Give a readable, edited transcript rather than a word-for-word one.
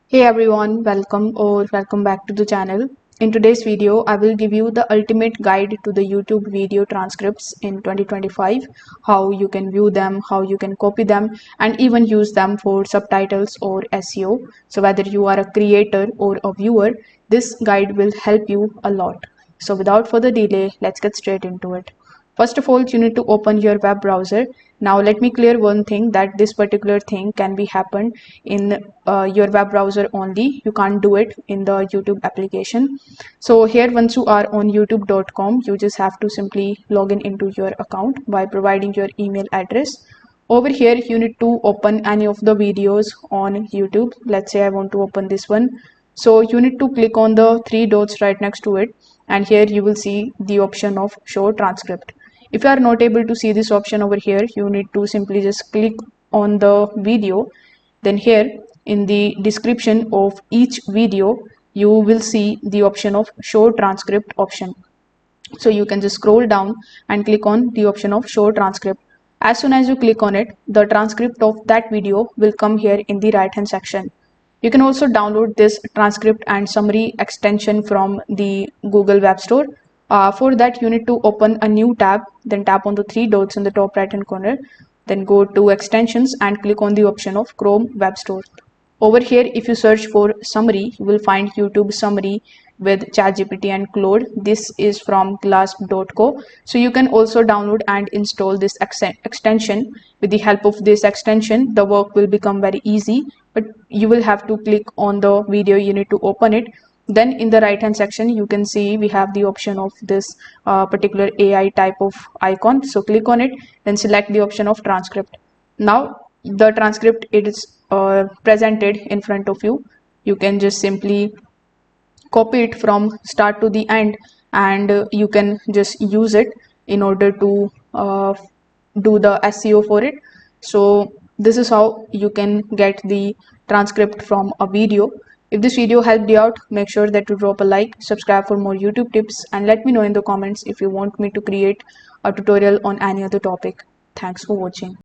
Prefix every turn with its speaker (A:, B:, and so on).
A: Hey everyone, welcome back to the channel. In today's video, I will give you the ultimate guide to the YouTube video transcripts in 2025, how you can view them, how you can copy them, and even use them for subtitles or SEO. So whether you are a creator or a viewer, this guide will help you a lot. So without further delay, let's get straight into it. First of all, you need to open your web browser. Now let me clear one thing, that this particular thing can be happened in your web browser only. You can't do it in the YouTube application. So here, once you are on youtube.com, you just have to simply log in into your account by providing your email address. Over here, you need to open any of the videos on YouTube. Let's say I want to open this one. So you need to click on the three dots right next to it, and here you will see the option of show transcript. If you are not able to see this option over here, you need to simply just click on the video. Then here in the description of each video, you will see the option of show transcript option. So you can just scroll down and click on the option of show transcript. As soon as you click on it, the transcript of that video will come here in the right hand section. You can also download this transcript and summary extension from the Google Web Store. For that, you need to open a new tab, then tap on the three dots in the top right hand corner, then go to extensions and click on the option of Chrome Web Store. Over here, if you search for summary, you will find YouTube summary with ChatGPT and Claude. This is from glasp.co. So you can also download and install this extension. With the help of this extension, the work will become very easy, but you will have to click on the video. You need to open it. Then in the right hand section, you can see we have the option of this particular AI type of icon. So click on it, then select the option of transcript. Now the transcript is presented in front of you. You can just simply copy it from start to the end, and you can just use it in order to do the SEO for it. So this is how you can get the transcript from a video. If this video helped you out, make sure that you drop a like, subscribe for more YouTube tips, and let me know in the comments if you want me to create a tutorial on any other topic. Thanks for watching.